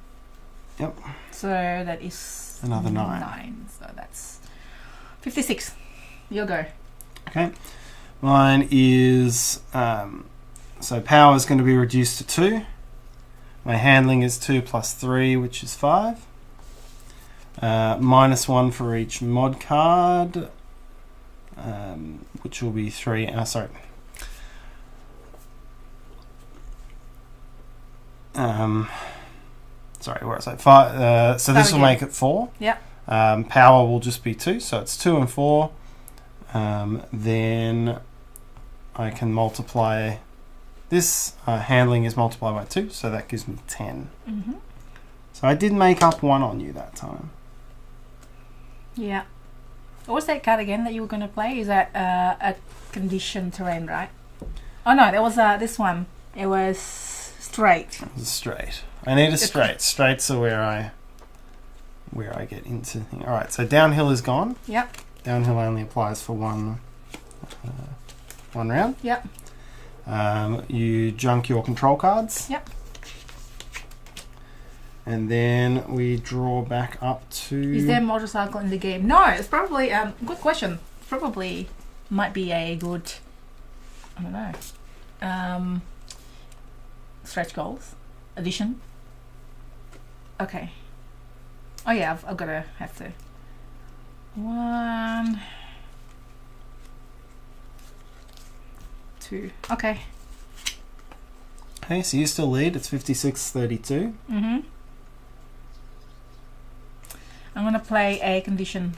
Yep. So that is another 9. So that's 56. Your go. Okay. Mine is so power is going to be reduced to 2. My handling is 2 plus 3, which is 5. Minus 1 for each mod card, which will be 3. Sorry. Sorry, where was I? 5. So this will make it 4. Yeah. Power will just be 2, so it's 2 and 4. Then I can multiply this. Handling is multiplied by 2, so that gives me 10. So I did make up 1 on you that time. Yeah. What was that card again that you were going to play? Is that a conditioned terrain, right? Oh no, that was this one. It was straight. It was straight. I need a straight. Straights are where I get into. All right, so downhill is gone. Yep. Downhill only applies for one round. Yep. You junk your control cards. Yep. And then we draw back up to... Is there a motorcycle in the game? No, it's probably... good question. Probably might be a good... I don't know. Stretch goals. Addition. Okay. Oh yeah, I've got to have to... 1... 2. Okay. Okay, so you still lead. It's 56-32. I'm going to play a condition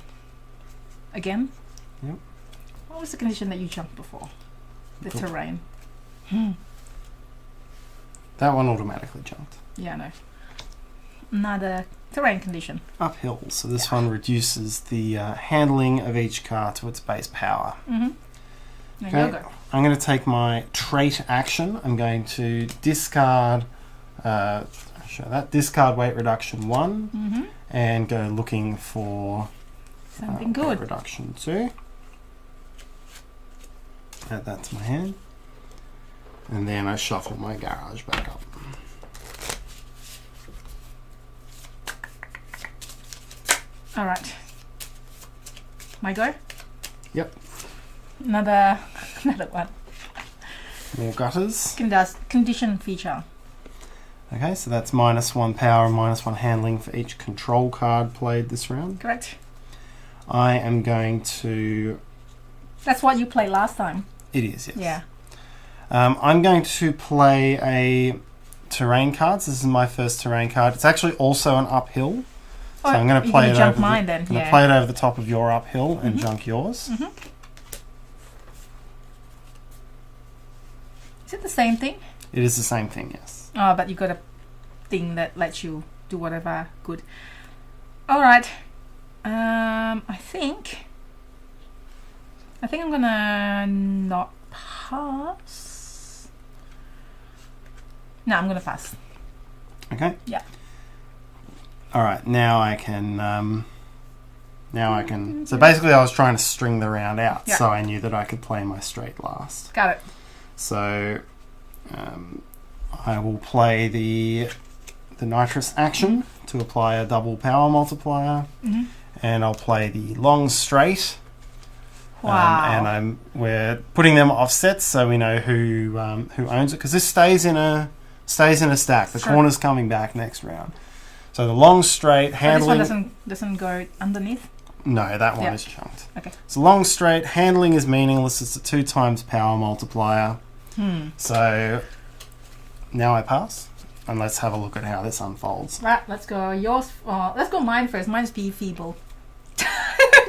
again. Yep. What was the condition that you jumped before? The terrain. That one automatically jumped. Yeah, I know. Another terrain condition. Uphill. So this one reduces the handling of each car to its base power. There you go. I'm going to take my trait action. I'm going to discard... show that. Discard weight reduction 1. And go looking for something good. Weight reduction 2. Add that to my hand. And then I shuffle my garage back up. Alright. My go? Yep. Another one. More gutters. Condition feature. Okay, so that's -1 power and -1 handling for each control card played this round. Correct. I am going to... That's what you played last time. It is, yes. Yeah. I'm going to play a terrain card. So this is my first terrain card. It's actually also an uphill. So I'm going to play it over mine then. I'm going to play it over the top of your uphill and junk yours. Is it the same thing? It is the same thing, yes. Oh, but you got a thing that lets you do whatever good. Alright. I think I'm gonna not pass. No, I'm gonna pass. Okay. Yeah. All right, now I can. So basically, I was trying to string the round out, so I knew that I could play my straight last. Got it. So, I will play the nitrous action to apply a double power multiplier, and I'll play the long straight. Wow. And we're putting them offset so we know who owns it, because this stays in a stack. The corner's coming back next round. So the long straight handling. This one doesn't go underneath. No, that one is chunked. Okay. So long straight handling is meaningless. It's a 2 times power multiplier. So now I pass, and let's have a look at how this unfolds. Right, let's go. Yours. Let's go mine first. Mine's be feeble.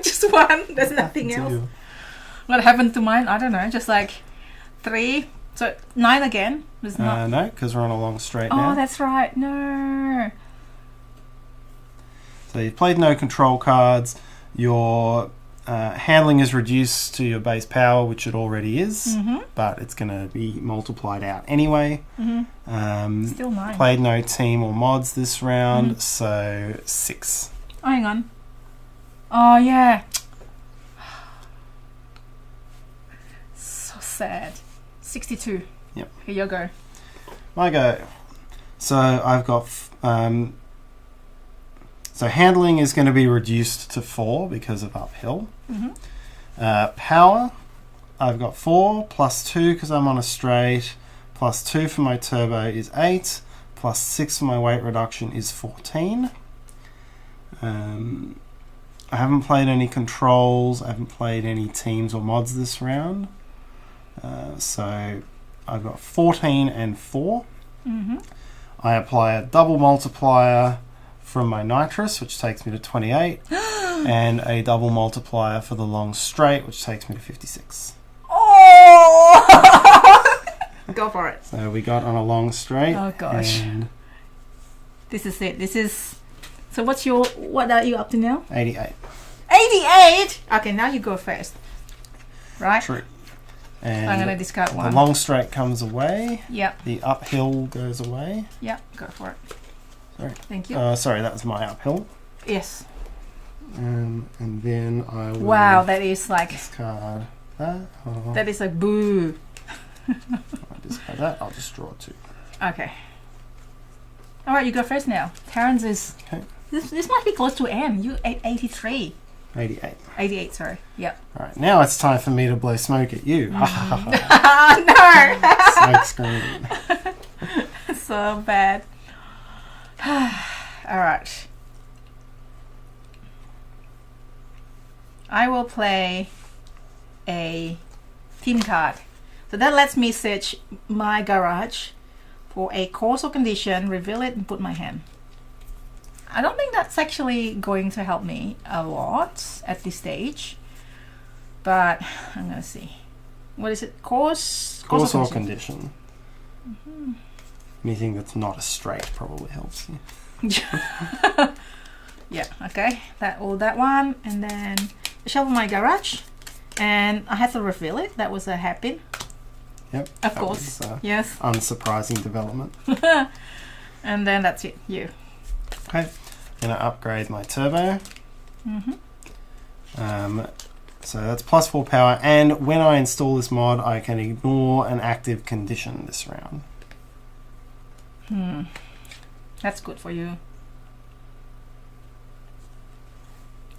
Just one. There's nothing else. What happened to mine? I don't know. Just like 3. So 9 again. Was not. No, because we're on a long straight now. Oh, that's right. No. So you've played no control cards. Your handling is reduced to your base power, which it already is, but it's going to be multiplied out anyway. Still 9. Played no team or mods this round, so 6. Oh, hang on. Oh, yeah. So sad. 62. Yep. Here you go. My go. So I've got... So handling is going to be reduced to 4 because of uphill. Power, I've got 4 plus 2 because I'm on a straight, plus 2 for my turbo is 8, plus 6 for my weight reduction is 14. I haven't played any controls, I haven't played any teams or mods this round. So I've got 14 and 4. I apply a double multiplier from my nitrous, which takes me to 28, and a double multiplier for the long straight, which takes me to 56. Oh! Go for it. So we got on a long straight. Oh gosh. And this is it. This is... So what are you up to now? 88. 88? Okay, now you go first. Right? True. And I'm going to discard one. the long straight comes away. Yep. The uphill goes away. Yep, go for it. Sorry. Thank you. Sorry, that was my uphill. Yes. And then I will Wow, that is like... discard that. Oh. That is like boo. I'll discard that. I'll just draw 2. Okay. All right, you go first now. Terrence is... Okay. This might be close to M. You 83. 88. 88, sorry. Yep. All right, now it's time for me to blow smoke at you. No! Smoke screen. So bad. All right. I will play a team card. So that lets me search my garage for a course or condition, reveal it, and put my hand. I don't think that's actually going to help me a lot at this stage, but I'm gonna see. What is it? Course or condition. Anything that's not a straight probably helps you. Yeah, okay. That one, and then shuffle my garage, and I had to reveal it. That was a hairpin. Yep. Of course. Yes. Unsurprising development. And then that's it. You. Okay. I'm gonna upgrade my turbo. So that's plus 4 power, and when I install this mod, I can ignore an active condition this round. That's good for you.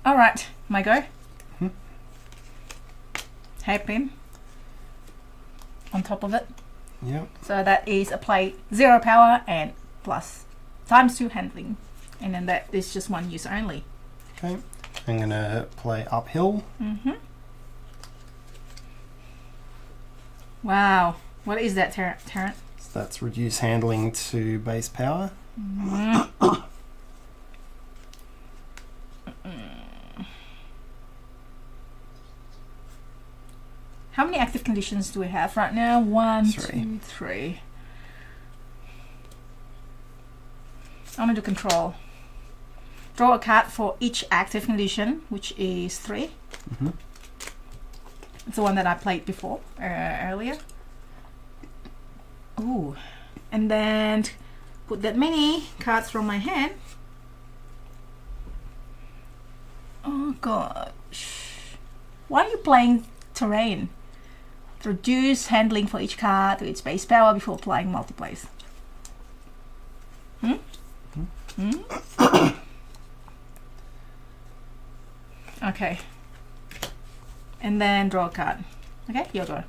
All right, my go. Hairpin on top of it. Yep. So that is apply 0 power and plus times 2 handling, and then that is just 1 use only. Okay. I'm gonna play uphill. Wow, what is that, Tarrant? So that's reduce handling to base power. How many active conditions do we have right now? 1, 3. 2, 3. I'm gonna do control. Draw a card for each active condition, which is 3. It's the one that I played before, earlier. Ooh. And then put that many cards from my hand Oh gosh. Why are you playing terrain? Reduce handling for each card to its base power before applying multiplies. Okay. And then draw a card. Okay, your go.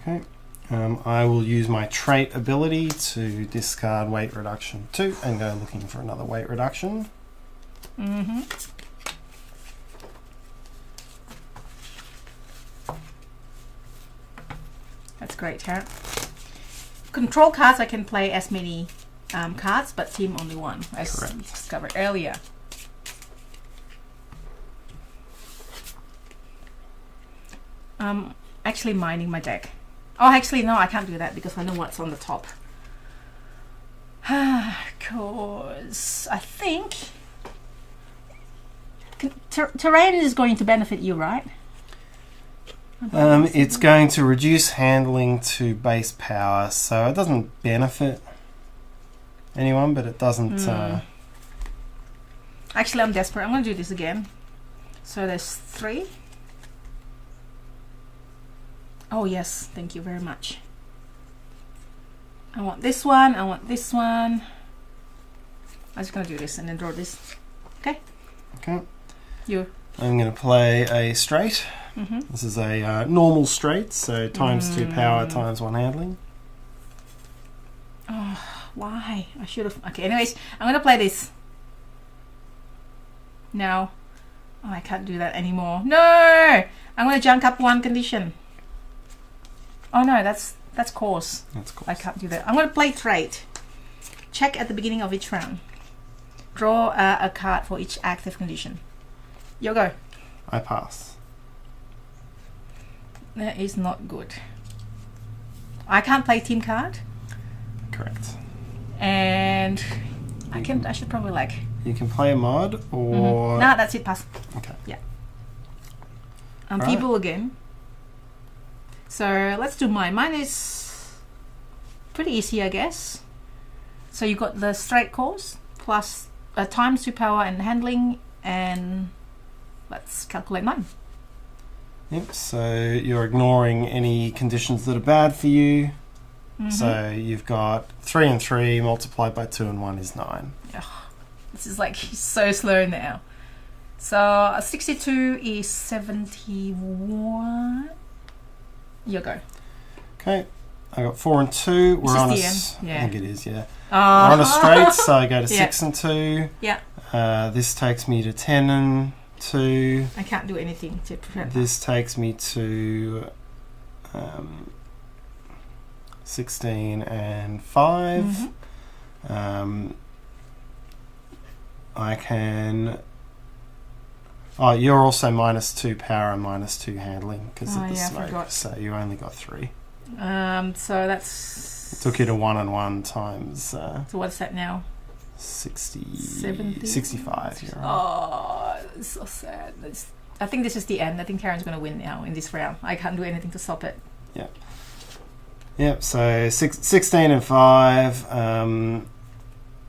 Okay. I will use my trait ability to discard weight reduction 2 and go looking for another weight reduction. That's great, Tarrant. Control cards, I can play as many cards, but team only one, as we discovered earlier. Actually mining my deck. Oh, actually, no, I can't do that because I know what's on the top. Because I think terrain is going to benefit you, right? It's going to reduce handling to base power, so it doesn't benefit anyone, but it doesn't... Actually, I'm desperate. I'm going to do this again. So there's 3. Oh yes, thank you very much. I want this one, I want this one. I'm just going to do this and then draw this. Okay? Okay. You. I'm going to play a straight. This is a normal straight, so times 2 power times 1 handling. Oh, why? I should have... Okay, anyways, I'm going to play this. No. Oh, I can't do that anymore. No! I'm going to junk up 1 condition. Oh no, that's course. That's course. I can't do that. I'm going to play trait. Check at the beginning of each round. Draw a card for each active condition. You go. I pass. That is not good. I can't play team card. Correct. And I should probably like... You can play a mod or... No, that's it, pass. Okay. Yeah. People again. So let's do mine. Mine is pretty easy, I guess. So you got the straight course plus times 2 power and handling, and let's calculate mine. Yep, so you're ignoring any conditions that are bad for you. So you've got 3 and 3 multiplied by 2 and 1 is 9. Ugh, this is like so slow now. So 62 is 71. You go. Okay, I got 4 and 2. We're on a... the end. Yeah. I think it is, yeah. We're on a straight, so I go to Yeah. 6 and 2. Yeah. This takes me to 10 and 2. I can't do anything to prevent This takes me to 16 and 5. I can... Oh, you're also minus 2 power and minus 2 handling because of the smoke. So you only got 3. So that's... It took you to 1 and 1 times... so what's that now? 70? 65. You're right. Oh, it's so sad. I think this is the end. I think Karen's going to win now in this round. I can't do anything to stop it. Yeah. Yep, so 16 and 5.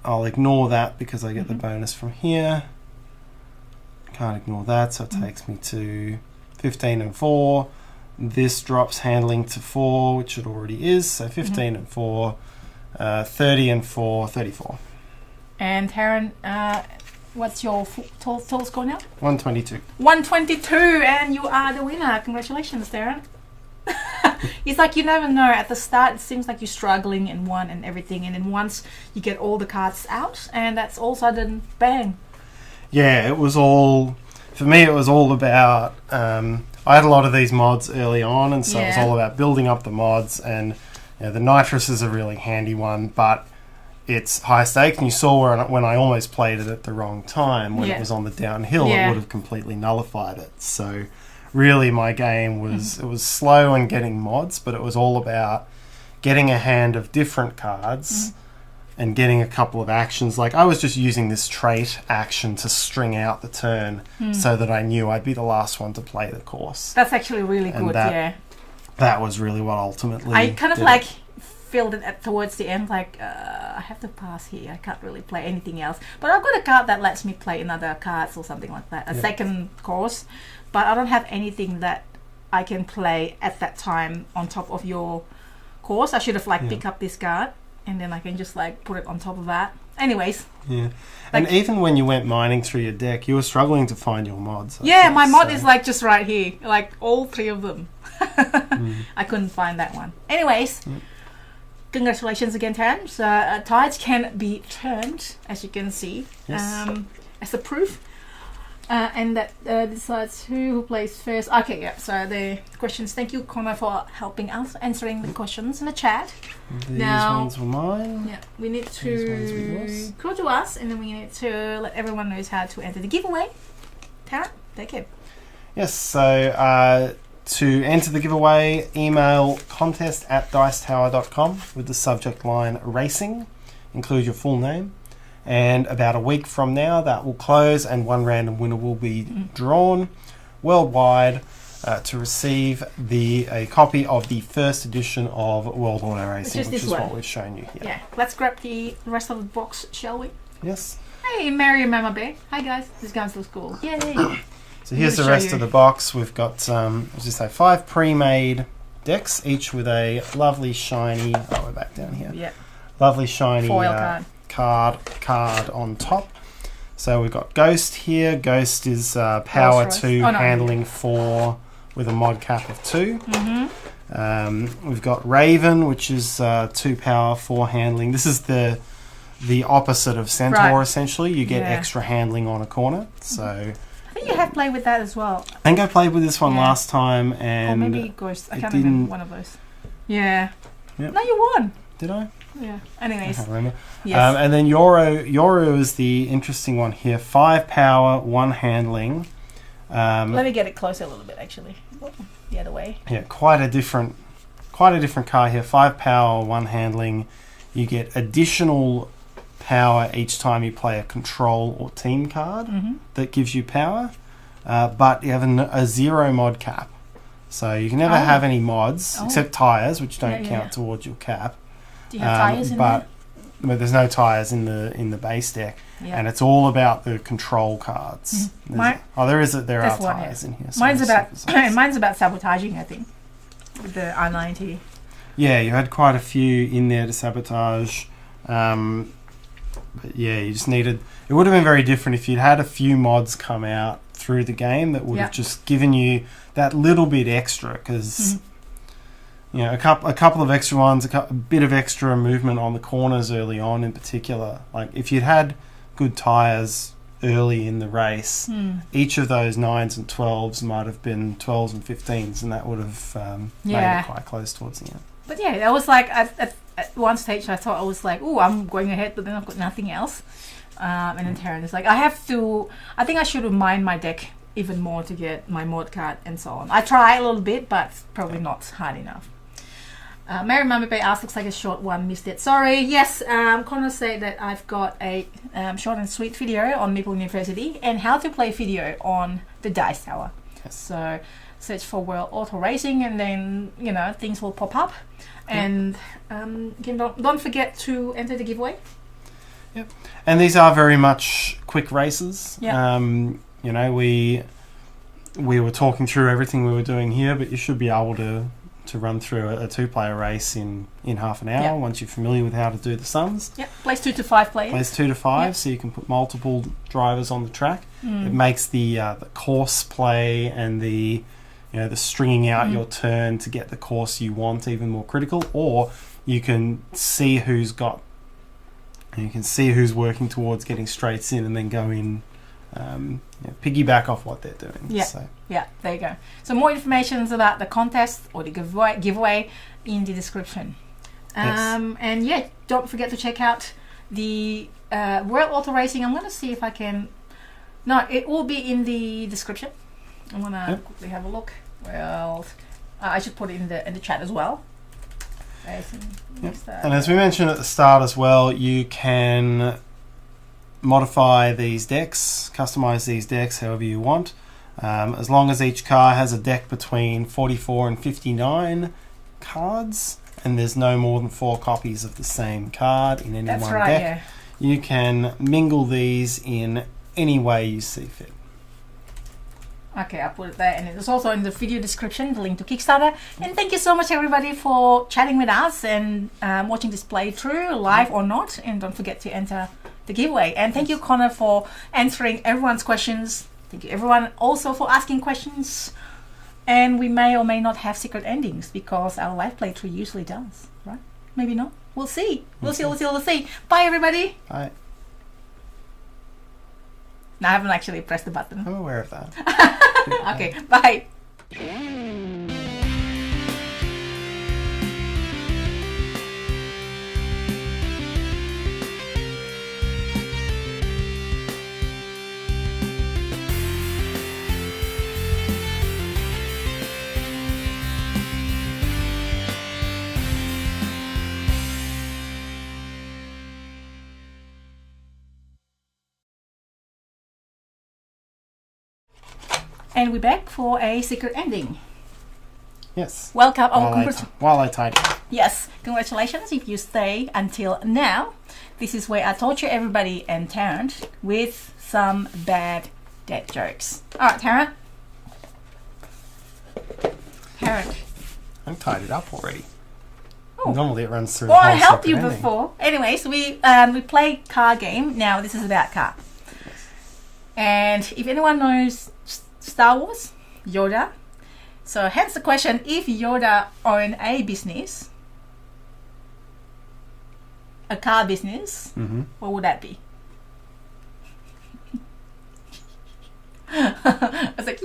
I'll ignore that because I get the bonus from here. Can't ignore that, so it takes me to 15 and 4. This drops handling to 4, which it already is, so 15 and 4. 30 and 4, 34. And Tarrant, what's your total score now? 122. 122, and you are the winner. Congratulations, Tarrant. It's like you never know. At the start, it seems like you're struggling in one and everything, and then once you get all the cards out, and that's all sudden, bang. Yeah, it was all... For me, it was all about... I had a lot of these mods early on, and so it was all about building up the mods, and the nitrous is a really handy one, but it's high stakes, and you saw when I almost played it at the wrong time, when it was on the downhill, it would have completely nullified it. So really my game was, it was slow in getting mods, but it was all about getting a hand of different cards and getting a couple of actions. Like I was just using this trait action to string out the turn so that I knew I'd be the last one to play the course. That's actually really good, That was really what ultimately I kind of like feel that towards the end, like I have to pass here. I can't really play anything else. But I've got a card that lets me play another cards or something like that, a second course. But I don't have anything that I can play at that time on top of your course. I should have picked up this card, and then I can just put it on top of that. Anyways. Yeah. And even when you went mining through your deck, you were struggling to find your mods. My mod is just right here. All 3 of them. I couldn't find that one. Anyways. Congratulations again, Tarrant. So tides can be turned, as you can see, as a proof. And that decides who plays first. Okay, yeah. So the questions. Thank you, Connor, for helping us answering the questions in the chat. These ones were mine. Yeah, we need to go to us, and then we need to let everyone knows how to enter the giveaway. Tarrant, take it. Yes. So to enter the giveaway, email contest@dicetower.com with the subject line racing. Include your full name. And about a week from now, that will close, and one random winner will be drawn worldwide to receive a copy of the first edition of World Auto Racing, which is what we've shown you here. Yeah, let's grab the rest of the box, shall we? Yes. Hey, Mary and Mama Bear. Hi, guys. This gun's still cool. Yay! So here's the rest of the box. We've got, as you say, 5 pre-made decks, each with a lovely shiny... Oh, we're back down here. Yeah. Lovely shiny... foil card on top. So we've got Ghost here. Ghost is power 2, handling 4 with a mod cap of 2. We've got Raven, which is 2 power, 4 handling. This is the opposite of Centaur, essentially. You get extra handling on a corner. So I think you have played with that as well. I think I played with this one last time, and or maybe Ghost. I can't remember one of those. Yeah. Yep. No, you won. Did I? Yeah. Anyways. I can't remember. Yes. And then Yoru is the interesting one here. 5 power, 1 handling. Let me get it closer a little bit, actually. The other way. Yeah, quite a different car here. 5 power, 1 handling. You get additional power each time you play a control or team card that gives you power. But you have a 0 mod cap. So you can never have any mods except tyres, which don't count towards your cap. Do you have tyres in there? But there's no tyres in the base deck, and it's all about the control cards. There are tyres in here. So mine's about sabotaging, I think, with the R90. Yeah, you had quite a few in there to sabotage. But yeah, you just needed... It would have been very different if you'd had a few mods come out through the game that would have just given you that little bit extra, because... You know, a couple of extra ones, a bit of extra movement on the corners early on in particular. Like, if you'd had good tyres early in the race, each of those 9s and 12s might have been 12s and 15s, and that would have made it quite close towards the end. But yeah, I was like, at one stage I thought I was like, oh, I'm going ahead, but then I've got nothing else. And then Tarrant is like, I think I should have mined my deck even more to get my mod card and so on. I try a little bit, but probably not hard enough. Mary Mama Bay asked, looks like a short one, missed it. Sorry. Yes, Connor said that I've got a short and sweet video on Meeple University and how to play video on the Dice Tower. Yes. So search for World Auto Racing, and then things will pop up. And again, don't forget to enter the giveaway. Yep. And these are very much quick races. Yeah. We were talking through everything we were doing here, but you should be able to run through a 2-player race in half an hour once you're familiar with how to do the sums. Yeah, plays 2 to 5 players. Plays 2 to 5, so you can put multiple drivers on the track. It makes the course play and the stringing out your turn to get the course you want even more critical. Or you can see who's working towards getting straights in and then go in. Piggyback off what they're doing. Yeah, there you go. So more information about the contest or the giveaway in the description. And yeah, don't forget to check out the World Auto Racing. I'm going to see if I can... No, it will be in the description. I'm going to quickly have a look. Well, I should put it in the chat as well. And as we mentioned at the start as well, you can modify these decks, customize these decks however you want, as long as each car has a deck between 44 and 59 cards, and there's no more than 4 copies of the same card in any That's one right, deck, yeah. you can mingle these in any way you see fit. Okay, I'll put it there, and it's also in the video description, the link to Kickstarter. And thank you so much, everybody, for chatting with us and watching this playthrough, live or not. And don't forget to enter the giveaway. And thank you, Connor, for answering everyone's questions. Thank you, everyone, also for asking questions. And we may or may not have secret endings because our live playthrough usually does, right? Maybe not. We'll see. We'll see. Bye, everybody. Bye. No, I haven't actually pressed the button. I'm aware of that. Okay, bye. And we're back for a secret ending. Yes. Welcome. While I tidy. Yes, congratulations if you stay until now. This is where I torture everybody and Tarrant with some bad dad jokes. Alright, Tarrant. I'm tidied up already. Oh. Normally it runs through Well, the I whole helped you secret ending. before. Anyways, we play card game. Now this is about car. And if anyone knows Star Wars, Yoda. So hence the question, if Yoda owned a business, a car business, what would that be? I was like,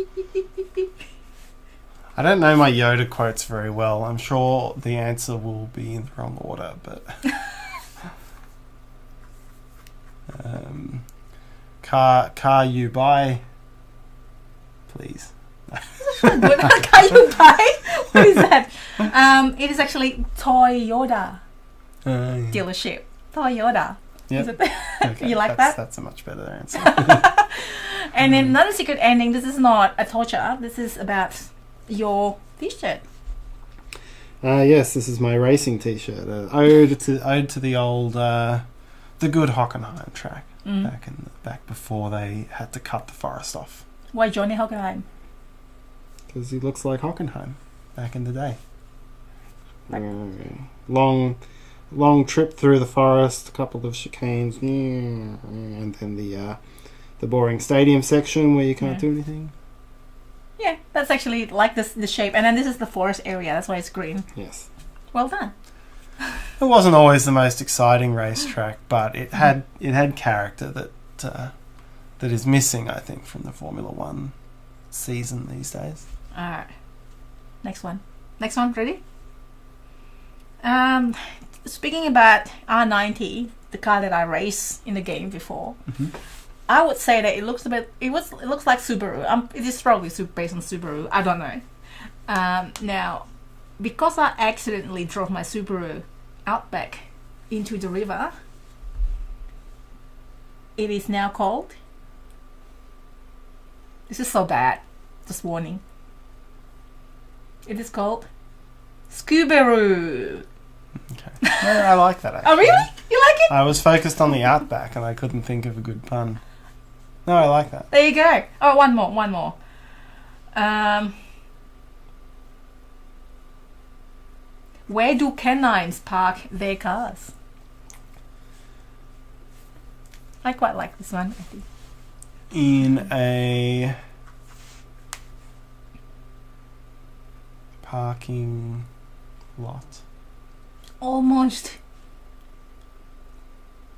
I don't know my Yoda quotes very well. I'm sure the answer will be in the wrong order, but car you buy, please. what car you buy? What is that? It is actually Toyota dealership. Toyota. Yep. Is it? Okay, You like that? That's a much better answer. And then another secret ending. This is not a torture. This is about your t-shirt. Yes, this is my racing T-shirt. Ode to the old, the good Hockenheim track back before they had to cut the forest off. Why Johnny Hockenheim? Because he looks like Hockenheim back in the day. Long trip through the forest, a couple of chicanes, and then the boring stadium section where you can't do anything. Yeah, that's actually like the shape. And then this is the forest area. That's why it's green. Yes. Well done. It wasn't always the most exciting racetrack, but it had character that is missing, I think, from the Formula One season these days. All right. Next one. Ready? Speaking about R90, the car that I raced in the game before, I would say that it looks like Subaru. It is probably based on Subaru. I don't know. Now, because I accidentally drove my Subaru Outback into the river, it is now called. This is so bad. Just warning. It is called Scoobaroo. Okay. No, I like that, actually. Oh, really? You like it? I was focused on the Outback and I couldn't think of a good pun. No, I like that. There you go. Oh, one more. Where do canines park their cars? I quite like this one, I think. In a parking lot. Almost.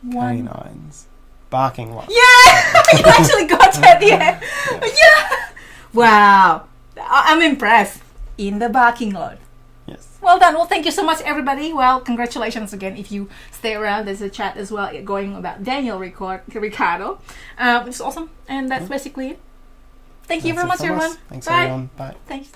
One. Canines. Barking lot. Yeah! You actually got that, yeah. Yeah! Wow. I'm impressed. In the parking lot. Yes. Well done. Well, thank you so much, everybody. Well, congratulations again. If you stay around, there's a chat as well going about Daniel Ricciardo, which is awesome. And that's basically it. Thank you very much, everyone. Thanks, Bye. everyone. Bye. Thanks.